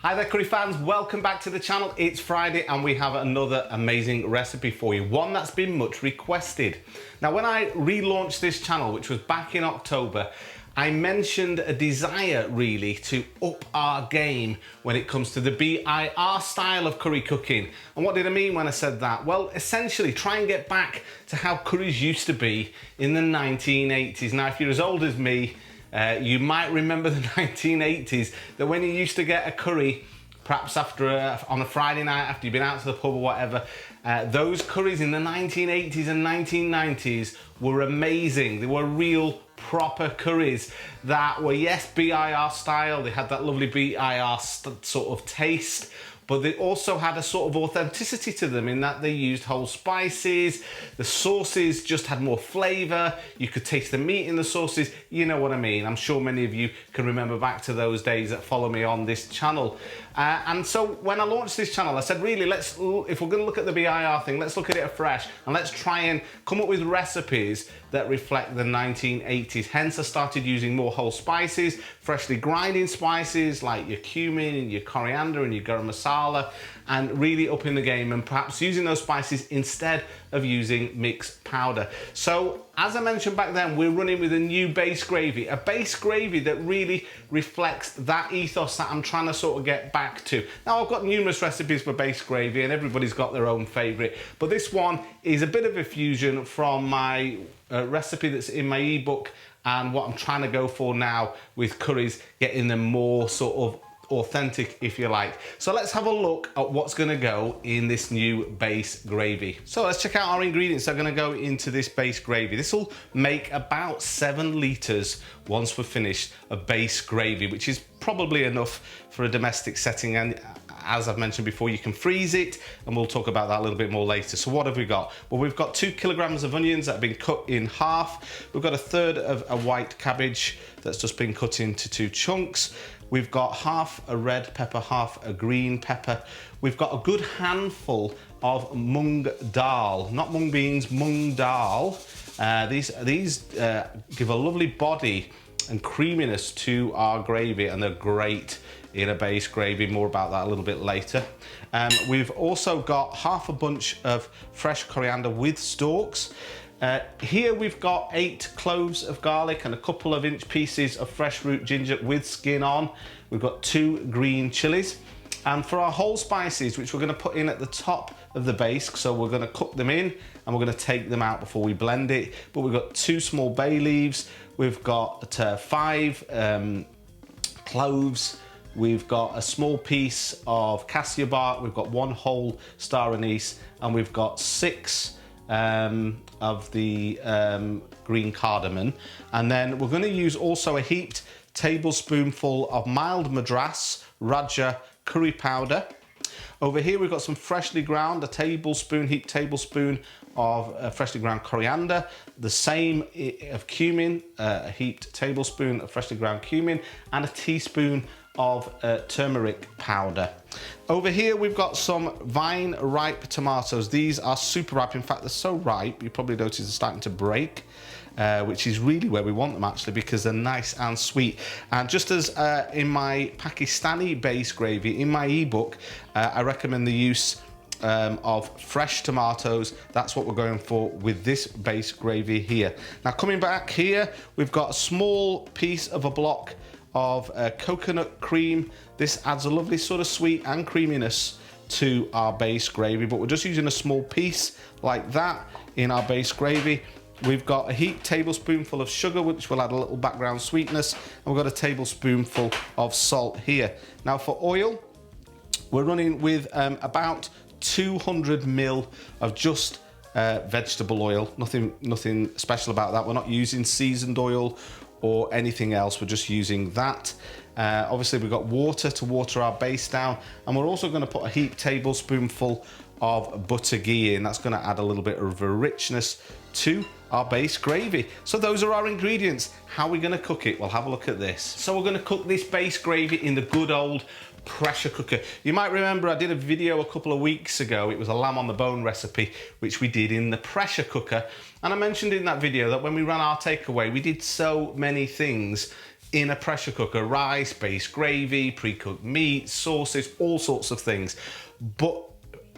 Hi there curry fans, welcome back to the channel. It's Friday and we have another amazing recipe for you, one that's been much requested. Now when I relaunched this channel, which was back in October, I mentioned a desire really to up our game when it comes to the BIR style of curry cooking. And what did I mean when I said that? Well, essentially try and get back to how curries used to be in the 1980s. Now if you're as old as me, you might remember the 1980s, that when you used to get a curry, perhaps on a Friday night after you've been out to the pub or whatever, those curries in the 1980s and 1990s were amazing. They were real proper curries that were, yes, BIR style. They had that lovely BIR sort of taste, but they also had a sort of authenticity to them in that they used whole spices. The sauces just had more flavor. You could taste the meat in the sauces. You know what I mean. I'm sure many of you can remember back to those days that follow me on this channel. And so when I launched this channel, I said, really, if we're gonna look at the BIR thing, let's look at it afresh and let's try and come up with recipes that reflect the 1980s. Hence, I started using more whole spices, freshly grinding spices like your cumin and your coriander and your garam masala, and really upping the game and perhaps using those spices instead of using mixed powder. So as I mentioned back then, we're running with a new base gravy, a base gravy that really reflects that ethos that I'm trying to sort of get back to. Now I've got numerous recipes for base gravy and everybody's got their own favorite, but this one is a bit of a fusion from my recipe that's in my ebook and what I'm trying to go for now with curries, getting them more sort of authentic, if you like. So let's have a look at what's going to go in this new base gravy. So let's check out our ingredients that are going to go into this base gravy. This will make about 7 litres once we're finished of base gravy, which is probably enough for a domestic setting, and as I've mentioned before, you can freeze it, and we'll talk about that a little bit more later. So what have we got? Well, we've got 2 kilograms of onions that have been cut in half. We've got 1/3 of a white cabbage that's just been cut into 2 chunks. We've got half a red pepper, half a green pepper. We've got a good handful of mung dal, not mung beans, mung dal. These give a lovely body and creaminess to our gravy, and they're great in a base gravy. More about that a little bit later. We've also got half a bunch of fresh coriander with stalks. Here we've got 8 cloves of garlic and a couple of inch pieces of fresh root ginger with skin on. We've got 2 green chilies. And for our whole spices, which we're going to put in at the top of the base, so we're going to cook them in and we're going to take them out before we blend it. But we've got 2 small bay leaves. We've got 5 cloves. We've got a small piece of cassia bark. We've got 1 whole star anise, and we've got 6 of the green cardamom. And then we're going to use also a heaped tablespoonful of mild Madras Raja curry powder. Over here we've got some freshly ground, heaped tablespoon of freshly ground coriander, the same of cumin, a heaped tablespoon of freshly ground cumin, and a teaspoon of turmeric powder. Over here we've got some vine ripe tomatoes. These are super ripe. In fact, they're so ripe you probably notice they're starting to break, which is really where we want them actually, because they're nice and sweet. And just as in my Pakistani base gravy in my ebook, I recommend the use of fresh tomatoes. That's what we're going for with this base gravy here. Now coming back here, we've got a small piece of a block of coconut cream. This adds a lovely sort of sweet and creaminess to our base gravy, but we're just using a small piece like that in our base gravy. We've got a heaped tablespoonful of sugar, which will add a little background sweetness, and we've got a tablespoonful of salt here. Now for oil, we're running with about 200 ml of just vegetable oil. Nothing special about that. We're not using seasoned oil or anything else, we're just using that. Obviously we've got water to water our base down, and we're also going to put a heaped tablespoonful of butter ghee in. That's going to add a little bit of a richness to our base gravy. So those are our ingredients. How are we going to cook it? Well, have a look at this. So we're going to cook this base gravy in the good old pressure cooker. You might remember I did a video a couple of weeks ago. It was a lamb on the bone recipe, which we did in the pressure cooker. And I mentioned in that video that when we ran our takeaway, we did so many things in a pressure cooker: rice, base gravy, pre-cooked meat, sauces, all sorts of things. But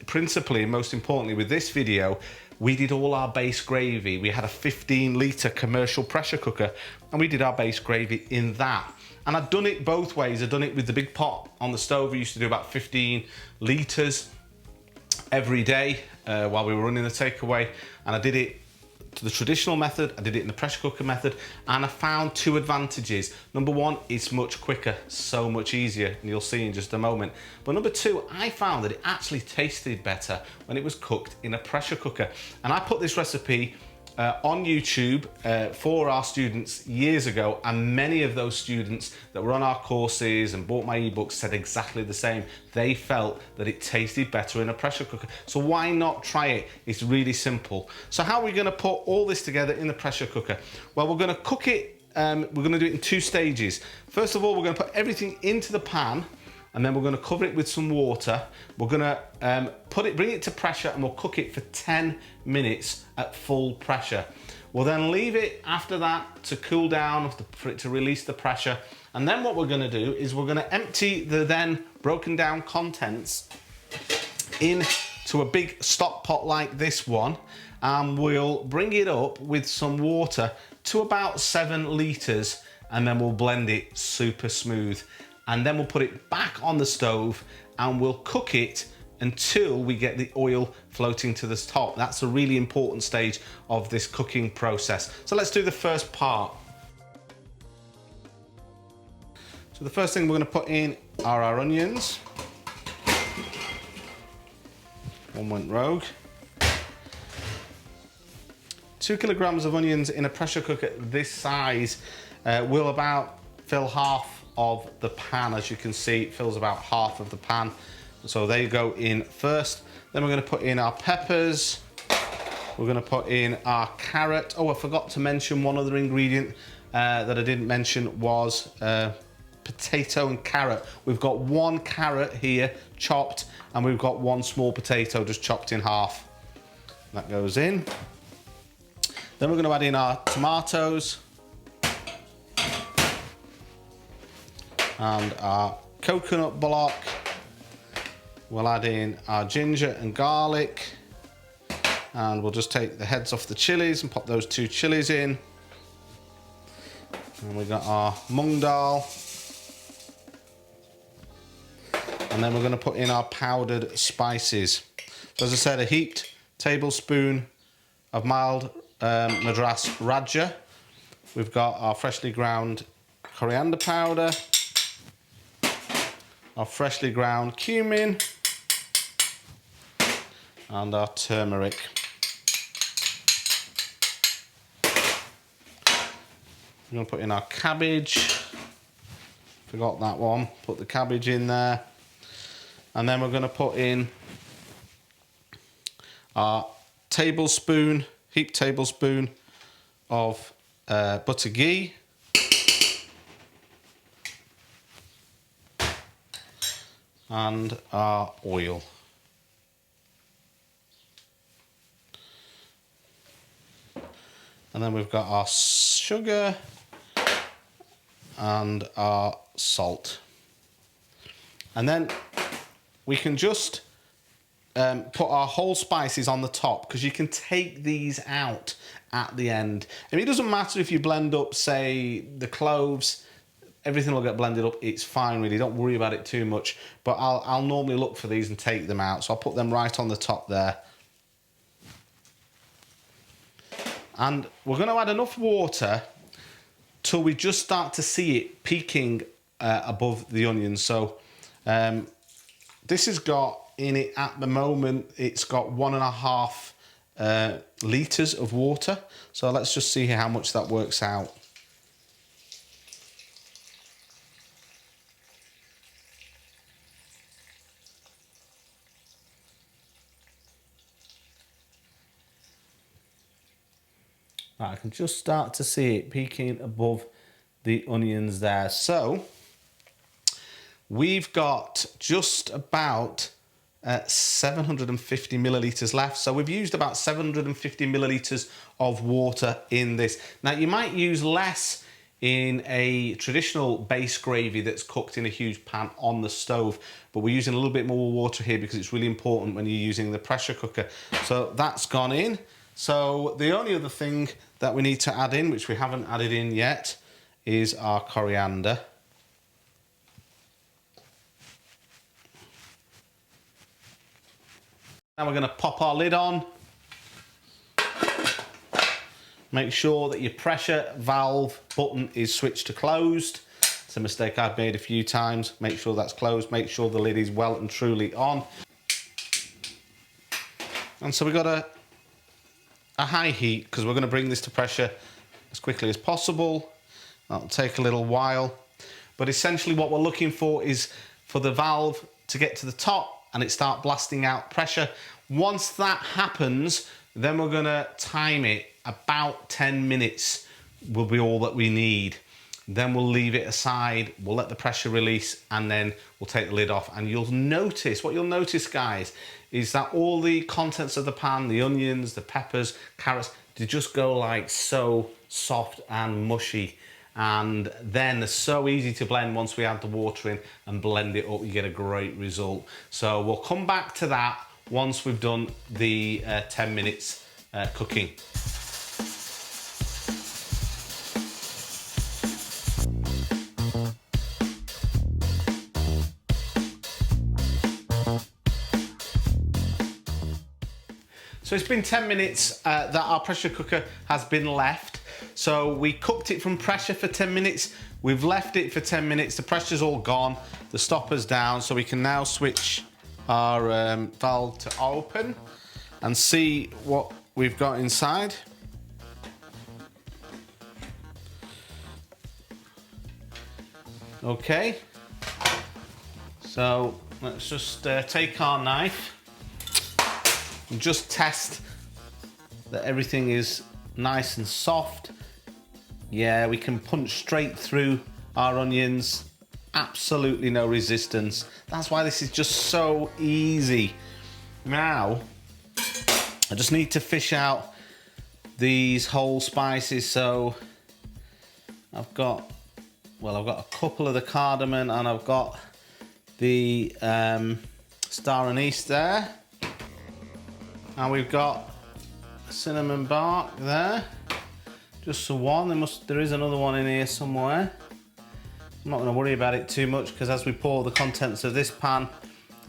principally, most importantly, with this video, we did all our base gravy. We had a 15-litre commercial pressure cooker, and we did our base gravy in that. And I've done it both ways. I've done it with the big pot on the stove. We used to do about 15 litres every day while we were running the takeaway, and I did it to the traditional method, I did it in the pressure cooker method, and I found two advantages. Number one, it's much quicker, so much easier, and you'll see in just a moment. But number two, I found that it actually tasted better when it was cooked in a pressure cooker. And I put this recipe on YouTube for our students years ago, and many of those students that were on our courses and bought my ebooks said exactly the same. They felt that it tasted better in a pressure cooker. So why not try it? It's really simple. So how are we going to put all this together in the pressure cooker? Well, we're going to cook it, we're going to do it in two stages. First of all, we're going to put everything into the pan, and then we're going to cover it with some water. We're going to bring it to pressure, and we'll cook it for 10 minutes at full pressure. We'll then leave it after that to cool down, for it to release the pressure. And then what we're going to do is we're going to empty the then broken down contents into a big stock pot like this one, and we'll bring it up with some water to about 7 litres, and then we'll blend it super smooth. And then we'll put it back on the stove, and we'll cook it until we get the oil floating to the top. That's a really important stage of this cooking process. So let's do the first part. So the first thing we're going to put in are our onions. One went rogue. 2 kilograms of onions in a pressure cooker this size will about fill half of the pan. As you can see, it fills about half of the pan. So they go in first. Then we're going to put in our peppers. We're going to put in our carrot. Oh, I forgot to mention one other ingredient that I didn't mention was potato and carrot. We've got 1 carrot here chopped, and we've got 1 small potato just chopped in half. That goes in. Then we're going to add in our tomatoes and our coconut block. We'll add in our ginger and garlic, and we'll just take the heads off the chilies and pop those 2 chilies in. And we've got our mung dal. And then we're going to put in our powdered spices. So as I said, a heaped tablespoon of mild Madras Raja. We've got our freshly ground coriander powder, our freshly ground cumin, and our turmeric. I'm going to put in our cabbage. Forgot that one. Put the cabbage in there. And then we're going to put in our heaped tablespoon of butter ghee. And our oil. And then we've got our sugar and our salt. And then we can just put our whole spices on the top, because you can take these out at the end. And it doesn't matter if you blend up, say, the cloves. Everything will get blended up. It's fine, really. Don't worry about it too much. But I'll normally look for these and take them out. So I'll put them right on the top there. And we're going to add enough water till we just start to see it peaking above the onions. So this has got in it at the moment, it's got 1.5 litres of water. So let's just see how much that works out. I can just start to see it peaking above the onions there. So we've got just about 750 millilitres left. So we've used about 750 millilitres of water in this. Now you might use less in a traditional base gravy that's cooked in a huge pan on the stove, but we're using a little bit more water here because it's really important when you're using the pressure cooker. So that's gone in. So the only other thing that we need to add in, which we haven't added in yet, is our coriander. Now we're going to pop our lid on. Make sure that your pressure valve button is switched to closed. It's a mistake I've made a few times. Make sure that's closed. Make sure the lid is well and truly on. And so we've got a high heat because we're going to bring this to pressure as quickly as possible. That'll take a little while. But essentially what we're looking for is for the valve to get to the top and it start blasting out pressure. Once that happens, then we're going to time it. About 10 minutes will be all that we need. Then we'll leave it aside, we'll let the pressure release, and then we'll take the lid off. And you'll notice, what you'll notice, guys, is that all the contents of the pan, the onions, the peppers, carrots, they just go like so soft and mushy. And then they're so easy to blend once we add the water in and blend it up, you get a great result. So we'll come back to that once we've done the 10 minutes cooking. So it's been 10 minutes that our pressure cooker has been left. So we cooked it from pressure for 10 minutes. We've left it for 10 minutes. The pressure's all gone. The stopper's down. So we can now switch our valve to open and see what we've got inside. Okay. So let's just take our knife. Just test that everything is nice and soft. Yeah, we can punch straight through our onions. Absolutely no resistance. That's why this is just so easy. Now, I just need to fish out these whole spices. So I've got a couple of the cardamom and I've got the star anise there. And we've got cinnamon bark there, just the one. There is another one in here somewhere. I'm not going to worry about it too much because as we pour the contents of this pan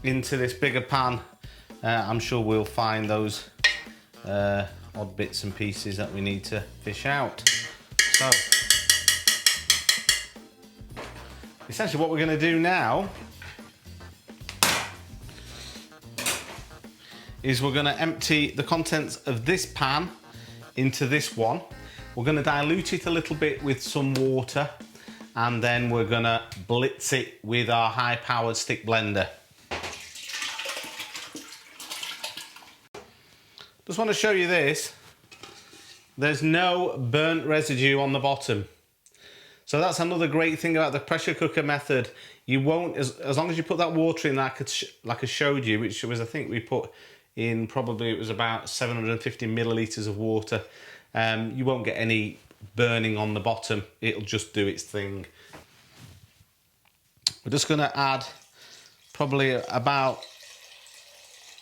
into this bigger pan, I'm sure we'll find those odd bits and pieces that we need to fish out. So, essentially what we're going to do now is we're going to empty the contents of this pan into this one. We're going to dilute it a little bit with some water and then we're going to blitz it with our high-powered stick blender. Just want to show you this. There's no burnt residue on the bottom. So that's another great thing about the pressure cooker method. You won't, as long as you put that water in like I showed you, which was, I think we put in probably, it was about 750 millilitres of water. You won't get any burning on the bottom. It'll just do its thing. We're just going to add probably about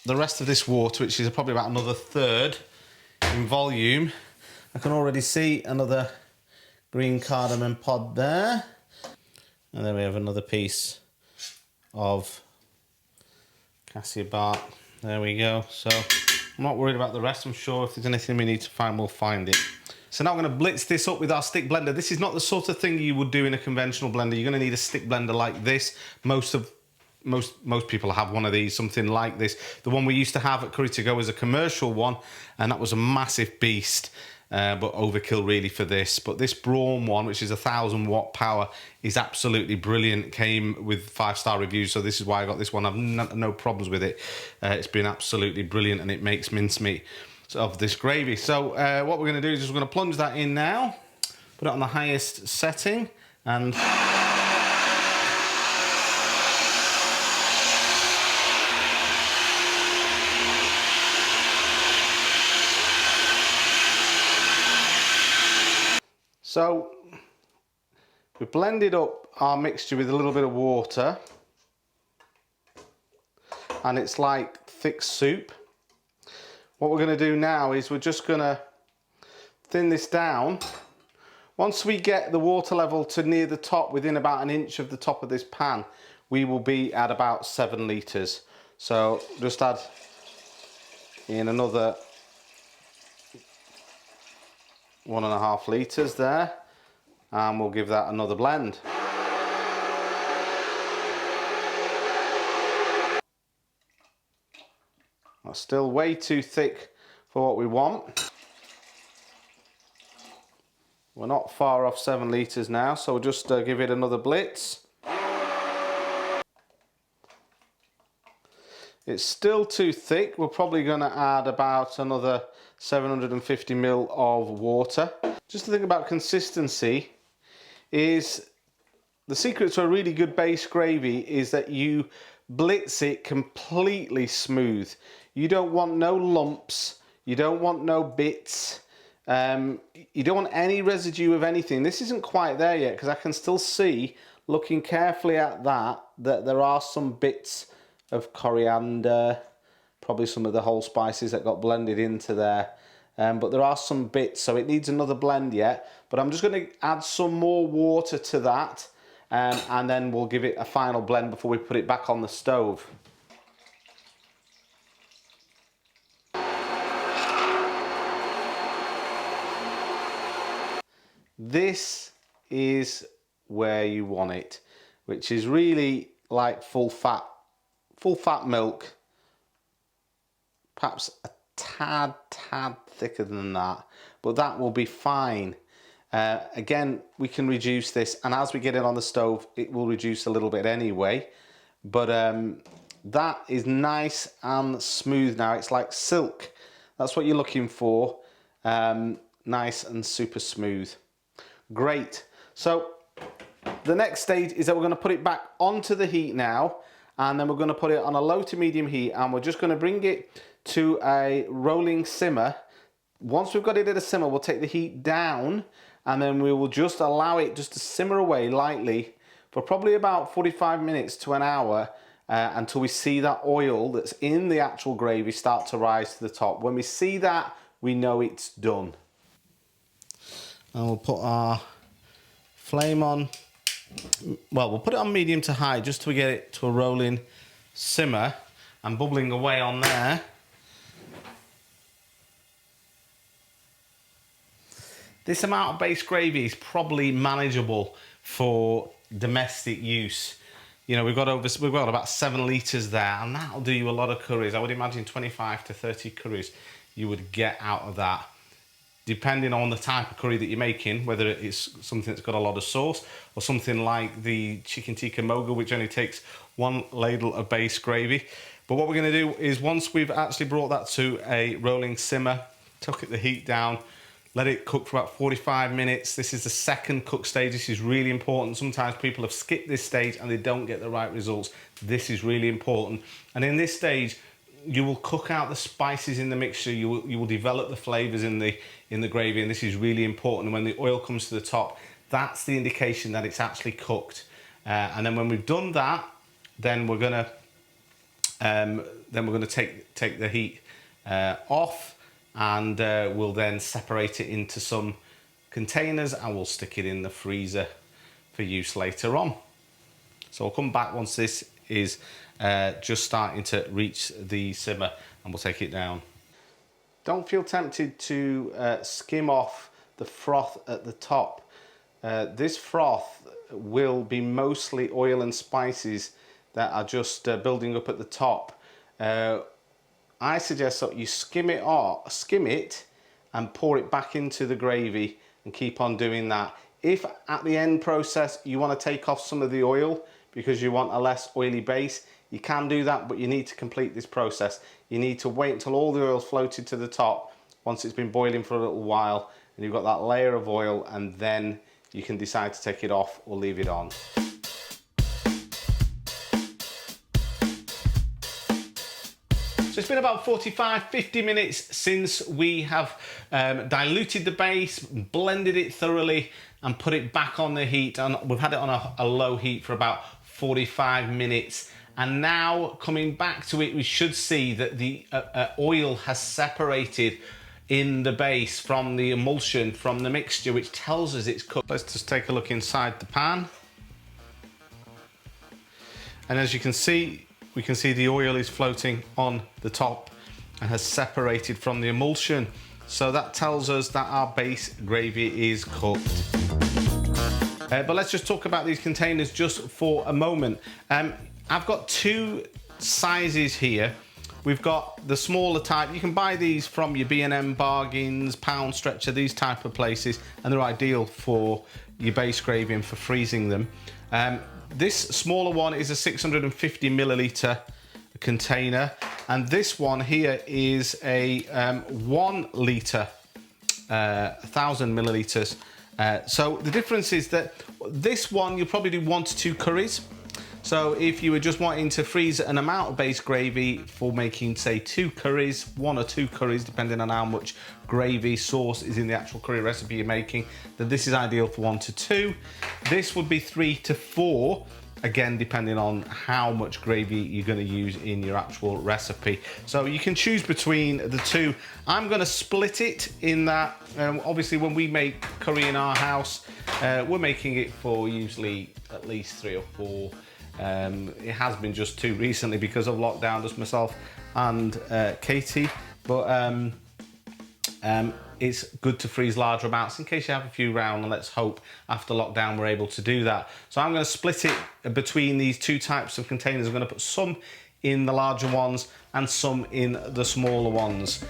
the rest of this water, which is probably about another third in volume. I can already see another green cardamom pod there. And then we have another piece of cassia bark. There we go. So I'm not worried about the rest. I'm sure if there's anything we need to find, we'll find it. So now I'm going to blitz this up with our stick blender. This is not the sort of thing you would do in a conventional blender. You're going to need a stick blender like this. Most people have one of these, something like this. The one we used to have at Curry to Go was a commercial one, and that was a massive beast. But overkill really for this. But this Braun one, which is 1,000 watt power, is absolutely brilliant. Came with 5-star reviews, so this is why I got this one. I've no problems with it. It's been absolutely brilliant, and it makes mincemeat of this gravy. So what we're going to do is just we're going to plunge that in now, put it on the highest setting, and so We've blended up our mixture with a little bit of water, and it's like thick soup. What we're going to do now is we're just going to thin this down. Once we get the water level to near the top, within about 1 inch of the top of this pan, we will be at about 7 litres. So just add in another 1.5 litres there, and we'll give that another blend. That's still way too thick for what we want. We're not far off 7 litres now, so we'll just give it another blitz. It's still too thick. We're probably going to add about another 750 ml of water. Just to think about consistency, is the secret to a really good base gravy is that you blitz it completely smooth. You don't want no lumps, you don't want no bits, you don't want any residue of anything. This isn't quite there yet because I can still see, looking carefully at that there are some bits of coriander, probably some of the whole spices that got blended into there. But there are some bits, so it needs another blend yet. But I'm just going to add some more water to that, and then we'll give it a final blend before we put it back on the stove. This is where you want it, which is really like full fat milk, perhaps a tad thicker than that, but that will be fine. Again, we can reduce this, and as we get it on the stove, it will reduce a little bit anyway. But that is nice and smooth now. It's like silk. That's what you're looking for. Nice and super smooth. Great. So the next stage is that we're going to put it back onto the heat now, and then we're going to put it on a low to medium heat, and we're just going to bring it to a rolling simmer. Once we've got it at a simmer, we'll take the heat down, and then we will just allow it just to simmer away lightly for probably about 45 minutes to an hour, until we see that oil that's in the actual gravy start to rise to the top. When we see that, we know it's done. And we'll put our flame on, well, we'll put it on medium to high just to get it to a rolling simmer and bubbling away on there. This amount of base gravy is probably manageable for domestic use. You know, we've got about 7 litres there, and that'll do you a lot of curries. I would imagine 25 to 30 curries you would get out of that, depending on the type of curry that you're making, whether it's something that's got a lot of sauce or something like the chicken tikka moga, which only takes 1 ladle of base gravy. But what we're going to do is, once we've actually brought that to a rolling simmer, took the heat down, let it cook for about 45 minutes. This is the second cook stage. This is really important. Sometimes people have skipped this stage and they don't get the right results. This is really important. And in this stage, you will cook out the spices in the mixture. You will develop the flavors in the gravy, and this is really important. And when the oil comes to the top, that's the indication that it's actually cooked. And then when we've done that, then we're gonna take the heat off, and we'll then separate it into some containers, and we'll stick it in the freezer for use later on. So I'll come back once this is just starting to reach the simmer, and we'll take it down. Don't feel tempted to skim off the froth at the top. This froth will be mostly oil and spices that are just building up at the top. I suggest that you skim it and pour it back into the gravy, and keep on doing that. If at the end process you want to take off some of the oil because you want a less oily base, you can do that, but you need to complete this process. You need to wait until all the oil's floated to the top, once it's been boiling for a little while, and you've got that layer of oil, and then you can decide to take it off or leave it on. So it's been about 45-50 minutes since we have diluted the base, blended it thoroughly and put it back on the heat. And we've had it on a low heat for about 45 minutes. And now coming back to it, we should see that the oil has separated in the base from the emulsion, from the mixture, which tells us it's cooked. Let's just take a look inside the pan. And as you can see, we can see the oil is floating on the top and has separated from the emulsion. So that tells us that our base gravy is cooked. But let's just talk about these containers just for a moment. I've got two sizes here. We've got the smaller type. You can buy these from your B&M bargains, Pound Stretcher, these type of places, and they're ideal for your base gravy and for freezing them. This smaller one is a 650 milliliter container, and this one here is a 1 litre, 1,000 milliliters. So the difference is that this one, you'll probably do 1 to 2 curries. So if you were just wanting to freeze an amount of base gravy for making, say, 2 curries, 1 or 2 curries, depending on how much gravy sauce is in the actual curry recipe you're making, then this is ideal for 1 to 2. This would be 3 to 4, again, depending on how much gravy you're going to use in your actual recipe. So you can choose between the two. I'm going to split it in that, obviously when we make curry in our house, we're making it for usually at least 3 or 4. It has been just 2 recently because of lockdown, just myself and Katie, but it's good to freeze larger amounts in case you have a few round, and let's hope after lockdown we're able to do that. So I'm going to split it between these 2 types of containers. I'm going to put some in the larger ones and some in the smaller ones.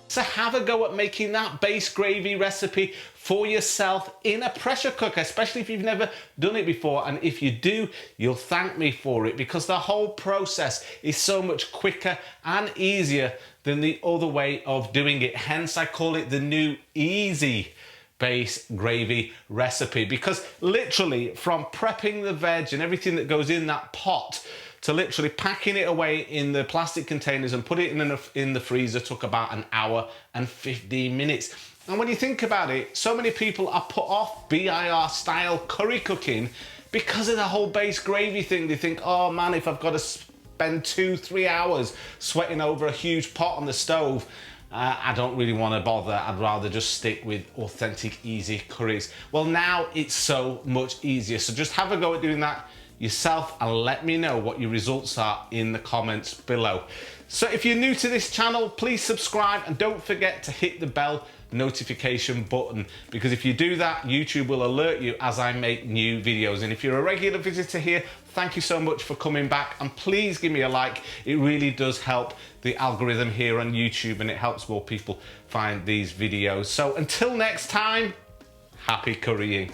So have a go at making that base gravy recipe for yourself in a pressure cooker, especially if you've never done it before. And if you do, you'll thank me for it, because the whole process is so much quicker and easier than the other way of doing it. Hence, I call it the new easy base gravy recipe, because literally from prepping the veg and everything that goes in that pot to literally packing it away in the plastic containers and put it in the freezer took about 1 hour and 15 minutes. And when you think about it, so many people are put off BIR style curry cooking because of the whole base gravy thing. They think, oh man, if I've got to spend 2-3 hours sweating over a huge pot on the stove, I don't really want to bother. I'd rather just stick with authentic, easy curries. Well, now it's so much easier. So just have a go at doing that yourself and let me know what your results are in the comments below. So if you're new to this channel, please subscribe and don't forget to hit the bell notification button, because if you do that, YouTube will alert you as I make new videos. And if you're a regular visitor here, thank you so much for coming back, and please give me a like. It really does help the algorithm here on YouTube, and it helps more people find these videos. So until next time, happy currying.